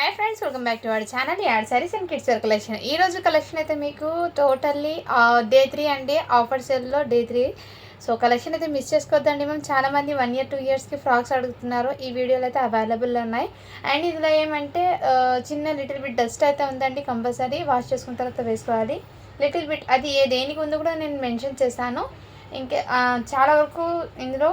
Hi friends, welcome back to our channel ad sarees and kids wear collection. ఈ రోజు collection అయితే మీకు totally day 3 అండి, ఆఫర్ సేల్లో డే 3. సో కలెక్షన్ అయితే మిస్ చేసుకోవద్దండి. మేము చాలామంది 1 year 2 yearsకి ఫ్రాక్స్ అడుగుతున్నారు. ఈ వీడియోలో అయితే అవైలబుల్లో ఉన్నాయి. అండ్ ఇందులో ఏమంటే చిన్న లిటిల్ బిట్ డస్ట్ అయితే ఉందండి. కంపల్సరీ వాష్ చేసుకున్న తర్వాత వేసుకోవాలి. లిటిల్ బిట్ అది దేనికి ఉందో కూడా నేను మెన్షన్ చేశాను. ఇంకా చాలా వరకు ఇందులో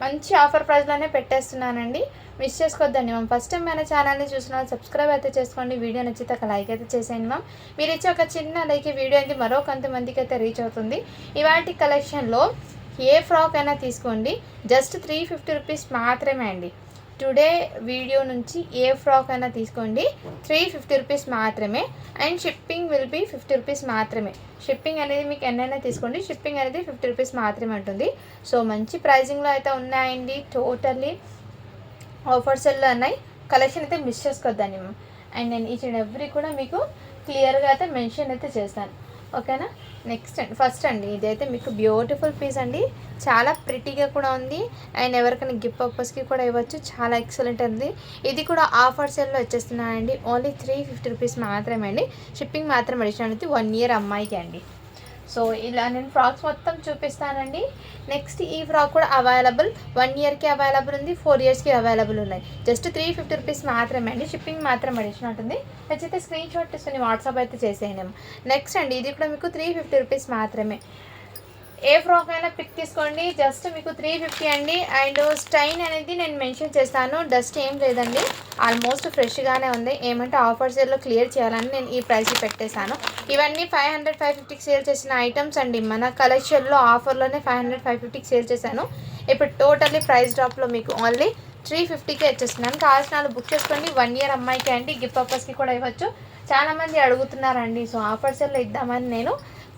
మంచి ఆఫర్ ప్రైస్లోనే పెట్టేస్తున్నానండి. మిస్ చేసుకోవద్దండి మ్యామ్. ఫస్ట్ టైం మన ఛానల్ని చూసిన సబ్స్క్రైబ్ అయితే చేసుకోండి. వీడియో నచ్చితే ఒక లైక్ అయితే చేసేయండి మ్యామ్. మీరు ఇచ్చే ఒక చిన్న లైక్ ఈ వీడియో అయితే మరో కొంతమందికి అయితే రీచ్ అవుతుంది. ఇవాటి కలెక్షన్లో ఏ ఫ్రాక్ అయినా తీసుకోండి, జస్ట్ 350 రూపీస్ మాత్రమే అండి. టుడే వీడియో నుంచి ఏ ఫ్రాక్ అయినా తీసుకోండి, 350 రూపీస్ మాత్రమే. And shipping will be 50 rupees మాత్రమే. షిప్పింగ్ అనేది మీకు ఎన్నైనా తీసుకోండి, షిప్పింగ్ అనేది 50 రూపీస్ మాత్రమే ఉంటుంది. సో మంచి ప్రైజింగ్లో అయితే ఉన్నాయండి. టోటల్లీ ఆఫర్ సెల్లో ఉన్నాయి. కలెక్షన్ అయితే మిస్ చేసుకోవద్దండి మ్యామ్. అండ్ నేను ఈచ్ అండ్ ఎవ్రీ కూడా మీకు క్లియర్గా అయితే మెన్షన్ అయితే చేస్తాను, ఓకేనా. నెక్స్ట్ అండి, ఫస్ట్ అండి ఇదైతే మీకు బ్యూటిఫుల్ పీస్ అండి. చాలా ప్రిటీగా కూడా ఉంది. అండ్ ఎవరికైనా గిఫ్ట్ పర్పస్కి కూడా ఇవ్వచ్చు. చాలా ఎక్సలెంట్ ఉంది. ఇది కూడా ఆఫర్ సెల్లో వచ్చేస్తున్నాయండి. ఓన్లీ 350 రూపీస్ మాత్రమే అండి. షిప్పింగ్ మాత్రం అడిషనల్ అయితే 1 year అమ్మాయికి అండి. సో ఇలా నేను ఫ్రాక్స్ మొత్తం చూపిస్తానండి. నెక్స్ట్ ఈ ఫ్రాక్ కూడా అవైలబుల్ 1 yearకి అవైలబుల్ ఉంది, 4 yearsకి అవైలబుల్ ఉన్నాయి. జస్ట్ 350 రూపీస్ మాత్రమే అండి. షిప్పింగ్ మాత్రం అడిషనల్ ఉంటుంది. నచ్చితే స్క్రీన్ షాట్ తీసుకుని వాట్సాప్ అయితే చేసేయండి. నెక్స్ట్ అండి ఇది కూడా మీకు 350 రూపీస్ మాత్రమే. ఏ ఫ్రాక్ అయినా పిక్ తీసుకోండి, జస్ట్ మీకు 350 అండి. అండ్ స్టైన్ అనేది నేను మెన్షన్ చేస్తాను, డస్ట్ ఏం లేదండి, ఆల్మోస్ట్ ఫ్రెష్గానే ఉంది. ఏమంటే ఆఫర్ సేల్లో క్లియర్ చేయాలని నేను ఈ ప్రైస్ పెట్టేశాను. ఇవన్నీ 500 550కి సేల్ చేసిన ఐటమ్స్ అండి. మన కలెక్షన్లో ఆఫర్లోనే 500 550కి సేల్ చేశాను. ఇప్పుడు టోటల్లీ ప్రైస్ డ్రాప్లో మీకు ఓన్లీ 350కే వచ్చేస్తున్నాను. కావాల్సిన వాళ్ళు బుక్ చేసుకోండి. 1 year అమ్మాయికి అండి, గిఫ్ట్ పర్పస్కి కూడా ఇవ్వచ్చు. చాలామంది అడుగుతున్నారండి. సో ఆఫర్ సేల్లో ఇద్దామని నేను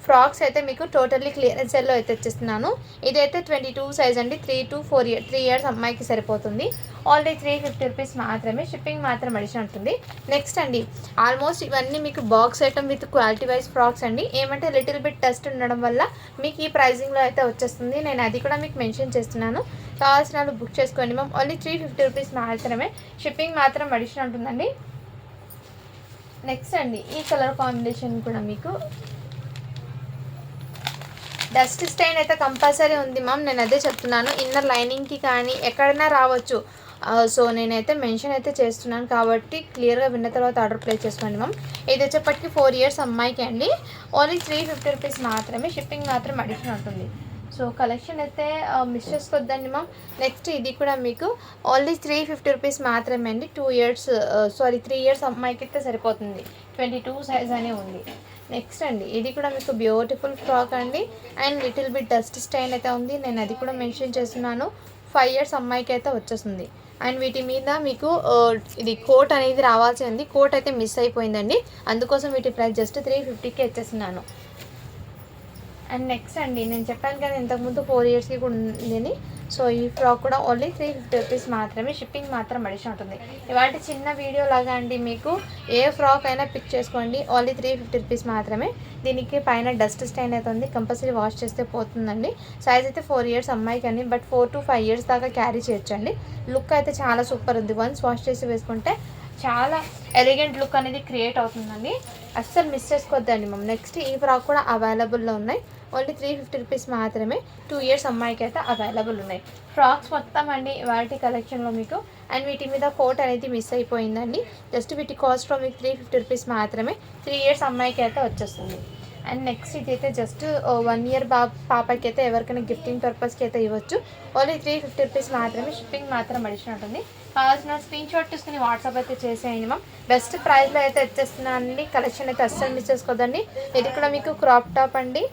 ఫ్రాక్స్ అయితే మీకు టోటల్లీ క్లియరెన్స్ సెల్లో అయితే వచ్చేస్తున్నాను. ఇదైతే 22 సైజ్ అండి. 3 to 4 years 3 years అమ్మాయికి సరిపోతుంది. ఆల్రెడీ 350 రూపీస్ మాత్రమే. షిప్పింగ్ మాత్రం అడిషనల్ ఉంటుంది. నెక్స్ట్ అండి ఆల్మోస్ట్ ఇవన్నీ మీకు box item with quality wise frocks అండి. ఏమంటే లిటిల్ బిట్ టెస్ట్ ఉండడం వల్ల మీకు ఈ ప్రైజింగ్లో అయితే వచ్చేస్తుంది. నేను అది కూడా మీకు మెన్షన్ చేస్తున్నాను. కావాల్సిన వాళ్ళు బుక్ చేసుకోండి మ్యామ్. ఓన్లీ 350 రూపీస్ మాత్రమే. షిప్పింగ్ మాత్రం అడిషనల్ ఉంటుందండి. నెక్స్ట్ అండి ఈ కలర్ కాంబినేషన్ కూడా మీకు డస్ట్ స్టైన్ అయితే కంపల్సరీ ఉంది మ్యామ్. నేను అదే చెప్తున్నాను, ఇన్నర్ లైనింగ్కి కానీ ఎక్కడైనా రావచ్చు. సో నేనైతే మెన్షన్ అయితే చేస్తున్నాను కాబట్టి క్లియర్గా విన్న తర్వాత ఆర్డర్ ప్లేస్ చేసుకోండి మ్యామ్. ఇది వచ్చేప్పటికి 4 years అమ్మాయికి అండి. ఓన్లీ 350 రూపీస్ మాత్రమే. షిప్పింగ్ మాత్రం అడిషనల్ ఉంటుంది. సో కలెక్షన్ అయితే మిస్ చేసుకోవద్దండి మ్యామ్. నెక్స్ట్ ఇది కూడా మీకు ఓన్లీ 350 రూపీస్ మాత్రమే అండి. 3 years అమ్మాయికి అయితే సరిపోతుంది. 22 సైజ్ అనే ఉంది. నెక్స్ట్ అండి ఇది కూడా మీకు బ్యూటిఫుల్ ఫ్రాక్ అండి. And little bit dust stain అయితే ఉంది. నేను అది కూడా మెన్షన్ చేస్తున్నాను. 5 years అమ్మాయికి అయితే వచ్చేస్తుంది. అండ్ వీటి మీద మీకు ఇది కోట్ అనేది రావాల్సి ఉంది. కోట్ అయితే మిస్ అయిపోయిందండి, అందుకోసం వీటి ప్రైస్ జస్ట్ 350కి వచ్చేస్తున్నాను. అండ్ నెక్స్ట్ అండి నేను చెప్పాను కదా ఇంతకుముందు 4 yearsకి కూడా ఉందని. సో ఈ ఫ్రాక్ కూడా ఓన్లీ 350 రూపీస్ మాత్రమే. షిప్పింగ్ మాత్రం అడిషనల్ ఉంటుంది. ఇవాటి చిన్న వీడియో లాగా అండి, మీకు ఏ ఫ్రాక్ అయినా పిక్ చేసుకోండి. ఓన్లీ 350 రూపీస్ మాత్రమే. దీనికి పైన డస్ట్ స్టైన్ అయితే ఉంది, కంపల్సరీ వాష్ చేస్తే పోతుందండి. సైజ్ అయితే 4 years అమ్మాయికి అండి, బట్ 4 to 5 years దాకా క్యారీ చేయొచ్చండి. లుక్ అయితే చాలా సూపర్ ఉంది. వన్స్ వాష్ చేసి వేసుకుంటే చాలా ఎలిగెంట్ లుక్ అనేది క్రియేట్ అవుతుందండి. అస్సలు మిస్ చేసుకోవద్దండి మ్యామ్. నెక్స్ట్ ఈ ఫ్రాక్ కూడా అవైలబుల్లో ఉన్నాయి. ఓన్లీ 350 రూపీస్ మాత్రమే. 2 years అమ్మాయికి అయితే అవైలబుల్ ఉన్నాయి. ఫ్రాక్స్ మొత్తం అండి వాటి కలెక్షన్లో మీకు. అండ్ వీటి మీద కోట్ అనేది మిస్ అయిపోయిందండి. జస్ట్ వీటి కాస్ట్లో మీకు 350 రూపీస్ మాత్రమే. 3 years అమ్మాయికి అయితే వచ్చేస్తుంది. అండ్ నెక్స్ట్ ఇదైతే జస్ట్ 1 year పాపకి అయితే ఎవరికైనా గిఫ్టింగ్ పర్పస్కి అయితే ఇవ్వచ్చు. ఓన్లీ 350 రూపీస్ మాత్రమే. షిప్పింగ్ మాత్రం అడిషనల్ ఉంటుంది. కావాల్సిన స్క్రీన్ షాట్ తీసుకుని వాట్సాప్ అయితే చేసేయండి మ్యామ్. బెస్ట్ ప్రైస్లో అయితే వచ్చేస్తున్నానండి. కలెక్షన్ అయితే అస్సలు మిస్ చేసుకోదండి. ఇది కూడా మీకు క్రాప్ టాప్ అండి.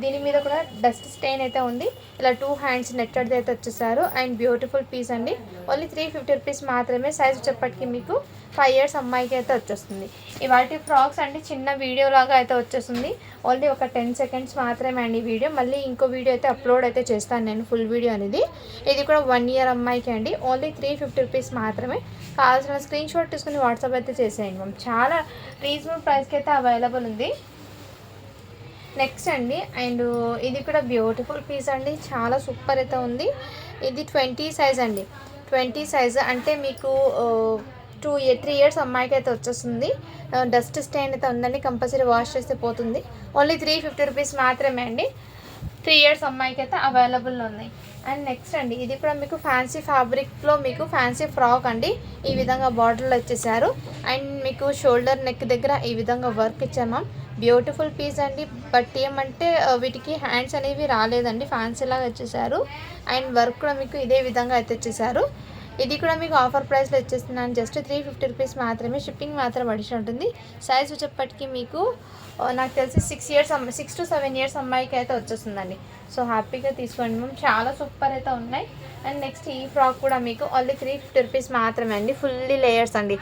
దీని మీద కూడా డస్ట్ స్టెయిన్ అయితే ఉంది. ఇలా 2 hands నెట్టెడ్ అయితే వచ్చేసారు. అండ్ బ్యూటిఫుల్ పీస్ అండి. ఓన్లీ 350 రూపీస్ మాత్రమే. సైజ్ చెప్పటికి మీకు 5 years అమ్మాయికి అయితే వచ్చేస్తుంది. ఇవాటి ఫ్రాక్స్ అండి చిన్న వీడియో లాగా అయితే వచ్చేస్తుంది. ఓన్లీ ఒక 10 seconds మాత్రమే అండి వీడియో. మళ్ళీ ఇంకో వీడియో అయితే అప్లోడ్ అయితే చేస్తాను నేను, ఫుల్ వీడియో అనేది. ఇది కూడా 1 year అమ్మాయికి అండి. ఓన్లీ 350 రూపీస్ మాత్రమే. కావాల్సిన స్క్రీన్ షాట్ తీసుకుని వాట్సాప్ అయితే చేసేయండి మ్యామ్. చాలా రీజనబుల్ ప్రైస్కి అయితే అవైలబుల్ ఉంది. నెక్స్ట్ అండి అండ్ ఇది కూడా బ్యూటిఫుల్ పీస్ అండి. చాలా సూపర్ అయితే ఉంది. ఇది 20 సైజ్ అండి. 20 సైజ్ అంటే మీకు 3 ఇయర్స్ అమ్మాయికి అయితే వచ్చేస్తుంది. డస్ట్ స్టెయిన్ అయితే ఉందండి, కంపల్సరీ వాష్ చేస్తే పోతుంది. ఓన్లీ 350 రూపీస్ మాత్రమే అండి. 3 ఇయర్స్ అమ్మాయికి అయితే అవైలబుల్ ఉన్నాయి. అండ్ నెక్స్ట్ అండి, ఇది కూడా మీకు ఫ్యాన్సీ ఫ్యాబ్రిక్లో మీకు ఫ్యాన్సీ ఫ్రాక్ అండి. ఈ విధంగా బార్డర్లో ఇచ్చేసారు. అండ్ మీకు షోల్డర్ నెక్ దగ్గర ఈ విధంగా వర్క్ ఇచ్చామా, బ్యూటిఫుల్ పీస్ అండి. బట్ ఏమంటే వీటికి హ్యాండ్స్ అనేవి రాలేదండి, ఫ్యాన్సీ లాగా ఇచ్చేసారు. అండ్ వర్క్ కూడా మీకు ఇదే విధంగా అయితే ఇచ్చేసారు. ఇది కూడా మీకు ఆఫర్ ప్రైస్లో ఇచ్చేస్తున్నాను, జస్ట్ 350 రూపీస్ మాత్రమే. షిప్పింగ్ మాత్రం అడిషన్ ఉంటుంది. సైజ్ వచ్చేప్పటికి మీకు నాకు తెలిసి 6 to 7 ఇయర్స్ అమ్మాయికి అయితే వచ్చేస్తుందండి. సో హ్యాపీగా తీసుకోండి మ్యామ్, చాలా సూపర్ అయితే ఉన్నాయి. అండ్ నెక్స్ట్ ఈ ఫ్రాక్ కూడా మీకు ఓన్లీ 350 రూపీస్ మాత్రమే అండి. ఫుల్లీ లేయర్స్ అండి.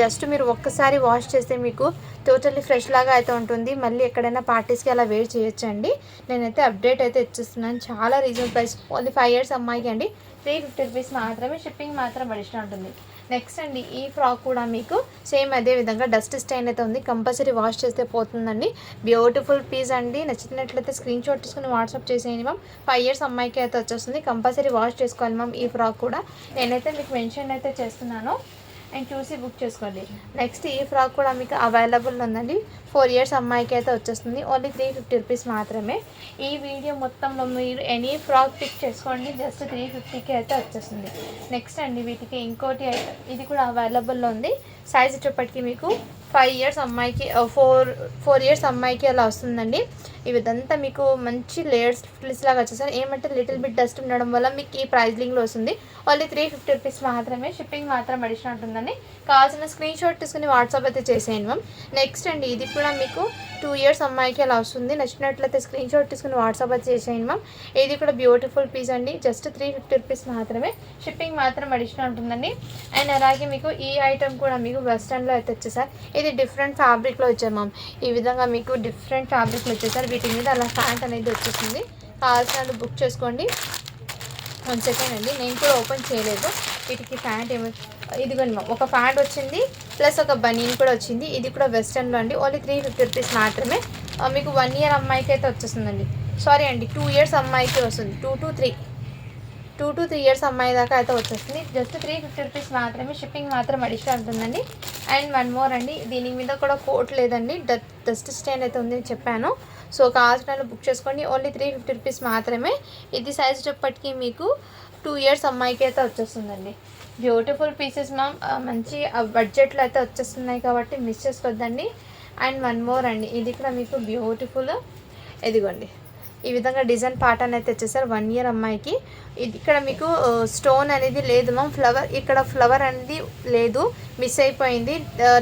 జస్ట్ మీరు ఒక్కసారి వాష్ చేస్తే మీకు టోటల్లీ ఫ్రెష్ లాగా అయితే ఉంటుంది. మళ్ళీ ఎక్కడైనా పార్టీస్కి అలా వేర్ చేయొచ్చు అండి. నేనైతే అప్డేట్ అయితే ఇచ్చేస్తున్నాను, చాలా రీజనబుల్ ప్రైస్. ఓన్లీ 5 ఇయర్స్ అమ్మాయికి అండి, 350 రూపీస్ మాత్రమే. షిప్పింగ్ మాత్రం అడిషనల్ ఉంటుంది. నెక్స్ట్ అండి, ఈ ఫ్రాక్ కూడా మీకు సేమ్ అదే విధంగా డస్ట్ స్టైన్ అయితే ఉంది, కంపల్సరీ వాష్ చేస్తే పోతుందండి. బ్యూటిఫుల్ పీస్ అండి. నచ్చినట్లయితే స్క్రీన్ షాట్ తీసుకుని వాట్సాప్ చేసేయండి మ్యామ్. 5 ఇయర్స్ అమ్మాయికి అయితే వచ్చేస్తుంది, కంపల్సరీ వాష్ చేసుకోవాలి మ్యామ్. ఈ ఫ్రాక్ కూడా నేనైతే మీకు మెన్షన్ అయితే చేస్తున్నాను, అండ్ చూసి బుక్ చేసుకోండి. నెక్స్ట్ ఈ ఫ్రాక్ కూడా మీకు అవైలబుల్ ఉందండి. 4 ఇయర్స్ అమ్మాయికి అయితే వచ్చేస్తుంది. ఓన్లీ 350 రూపీస్ మాత్రమే. ఈ వీడియో మొత్తంలో మీరు ఎనీ ఫ్రాక్ పిక్ చేసుకోండి, జస్ట్ 350కి అయితే వచ్చేస్తుంది. నెక్స్ట్ అండి, వీటికి ఇంకోటి అయితే ఇది కూడా అవైలబుల్లో ఉంది. సైజ్ వచ్చేప్పటికి మీకు 5 ఇయర్స్ అమ్మాయికి 4 ఇయర్స్ అమ్మాయికి అలా వస్తుందండి. ఇదంతా మీకు మంచి లేయర్స్ ఫ్లిస్ లాగా వచ్చేసారు. ఏమంటే లిటిల్ బిట్ డస్ట్ ఉండడం వల్ల మీకు ఈ ప్రైజింగ్లో వస్తుంది. ఓన్లీ 350 రూపీస్ మాత్రమే. షిప్పింగ్ మాత్రం అడిషనల్ ఉంటుందండి. కావాల్సిన స్క్రీన్ షాట్ తీసుకుని వాట్సాప్ అయితే చేసేయండి మ్యామ్. నెక్స్ట్ అండి, ఇది కూడా మీకు 2 ఇయర్స్ అమ్మాయికి అలా వస్తుంది. నచ్చినట్లయితే స్క్రీన్ షాట్ తీసుకుని వాట్సాప్ అయితే చేసేయండి మ్యామ్. ఇది కూడా బ్యూటిఫుల్ పీస్ అండి, జస్ట్ 350 రూపీస్ మాత్రమే. షిప్పింగ్ మాత్రం అడిషనల్ ఉంటుందండి. అండ్ అలాగే మీకు ఈ ఐటమ్ కూడా మీకు వెస్ట్రన్లో అయితే వచ్చేసారు. ఇది డిఫరెంట్ ఫ్యాబ్రిక్లో వచ్చారు మ్యామ్. ఈ విధంగా మీకు డిఫరెంట్ ఫ్యాబ్రిక్లో వచ్చేసారు. వీటి మీద అలా ప్యాంట్ అనేది వచ్చేసింది. కావాల్సిన బుక్ చేసుకోండి. 1 సెకండ్ అండి, నేను కూడా ఓపెన్ చేయలేదు. వీటికి ప్యాంట్ ఇదిగోండి మ్యామ్, ఒక ప్యాంట్ వచ్చింది ప్లస్ ఒక బనీన్ కూడా వచ్చింది. ఇది కూడా వెస్ట్రన్లో అండి. ఓన్లీ 350 రూపీస్ మాత్రమే. మీకు 1 ఇయర్ అమ్మాయికి అయితే వచ్చేస్తుందండి. సారీ అండి, 2 ఇయర్స్ అమ్మాయికి వస్తుంది. 2 to 3 ఇయర్స్ అమ్మాయి దాకా అయితే వచ్చేస్తుంది. జస్ట్ 350 రూపీస్ మాత్రమే. షిప్పింగ్ మాత్రం అడిషనల్ ఉంటుందండి. అండ్ 1 మోర్ అండి, దీని మీద కూడా కోట్ లేదండి, డస్ట్ స్టైన్ అయితే ఉంది చెప్పాను. సో కావాల్సిన బుక్ చేసుకోండి. ఓన్లీ 350 రూపీస్ మాత్రమే. ఇది సైజ్ వచ్చేప్పటికి మీకు 2 ఇయర్స్ అమ్మాయికి అయితే వచ్చేస్తుందండి. బ్యూటిఫుల్ పీసెస్ మ్యామ్, మంచి బడ్జెట్లో అయితే వచ్చేస్తున్నాయి కాబట్టి మిస్ చేసుకోవద్దండి. అండ్ 1 మోర్ అండి, ఇది కూడా మీకు బ్యూటిఫుల్, ఇదిగోండి ఈ విధంగా డిజైన్ ప్యాటర్న్ అయితే వచ్చేసారు. 1 ఇయర్ అమ్మాయికి. ఇది ఇక్కడ మీకు స్టోన్ అనేది లేదు మ్యామ్, ఇక్కడ ఫ్లవర్ అనేది లేదు, మిస్ అయిపోయింది.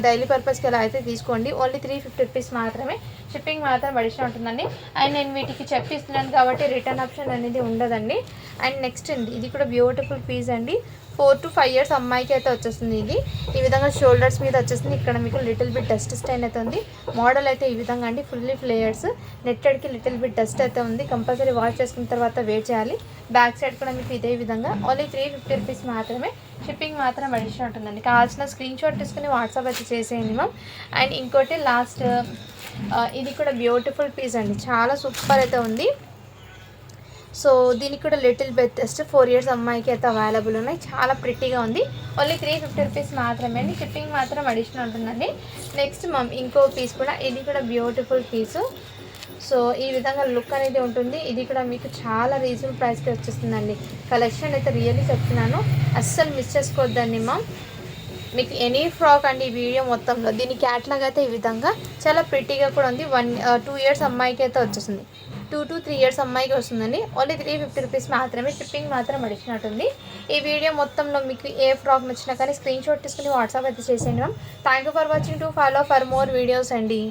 డైలీ పర్పస్కి ఎలా అయితే తీసుకోండి. ఓన్లీ 350 రూపీస్ మాత్రమే. షిప్పింగ్ మాత్రం అడిషనల్ ఉంటుందండి. అండ్ నేను వీటికి చెప్పిస్తున్నాను కాబట్టి రిటర్న్ ఆప్షన్ అనేది ఉండదండి. అండ్ నెక్స్ట్ అండి, ఇది కూడా బ్యూటిఫుల్ పీస్ అండి. 4 to 5 ఇయర్స్ అమ్మాయికి అయితే వచ్చేస్తుంది. ఇది ఈ విధంగా షోల్డర్స్ మీద వచ్చేస్తుంది. ఇక్కడ మీకు లిటిల్ బిట్ డస్ట్ స్టైన్ అయితే ఉంది. మోడల్ అయితే ఈ విధంగా అండి, ఫుల్లీ ఫ్లేయర్స్. నెట్టెడ్కి లిటిల్ బిట్ డస్ట్ అయితే ఉంది, కంపల్సరీ వాష్ చేసుకున్న తర్వాత వేర్ చేయాలి. బ్యాక్ సైడ్ కూడా మీకు ఇదే విధంగా. ఓన్లీ 350 రూపీస్ మాత్రమే. షిప్పింగ్ మాత్రం అడిషనల్ ఉంటుందండి. కావాల్సిన స్క్రీన్ షాట్ తీసుకుని వాట్సాప్ అయితే చేసేయండి మ్యామ్. అండ్ ఇంకోటి లాస్ట్, ఇది కూడా బ్యూటిఫుల్ పీస్ అండి, చాలా సూపర్ అయితే ఉంది. సో దీనికి కూడా లిటిల్ బిట్ డస్ట్ 4 ఇయర్స్ అమ్మాయికి అయితే అవైలబుల్ ఉన్నాయి. చాలా ప్రిట్టీగా ఉంది. ఓన్లీ 350 రూపీస్ మాత్రమే అండి. షిప్పింగ్ మాత్రం అడిషనల్ ఉంటుందండి. నెక్స్ట్ ఇంకో పీస్ కూడా, ఇది కూడా బ్యూటిఫుల్ పీసు. సో ఈ విధంగా లుక్ అనేది ఉంటుంది. ఇది కూడా మీకు చాలా రీజనబుల్ ప్రైస్కి వచ్చేస్తుందండి. కలెక్షన్ అయితే రియల్లీ చెప్తున్నాను, అస్సలు మిస్ చేసుకోవద్దండి మ్యామ్. మీకు ఎనీ ఫ్రాక్ అండి ఈ వీడియో మొత్తంలో. దీని క్యాట్లాగ్ అయితే ఈ విధంగా చాలా ప్రిట్టీగా కూడా ఉంది. 2 ఇయర్స్ అమ్మాయికి అయితే వచ్చేస్తుంది. 2 to 3 ఇయర్స్ అమ్మాయికి వస్తుందండి. ఓన్లీ 350 రూపీస్ మాత్రమే. షిప్పింగ్ మాత్రం అడిషనల్ ఉంది. ఈ వీడియో మొత్తంలో మీకు ఏ ఫ్రాక్ నచ్చినా కానీ స్క్రీన్ షాట్ తీసుకుని వాట్సాప్ అయితే చేసేయండి ma'am. Thank you for watching. To follow for more videos అండి.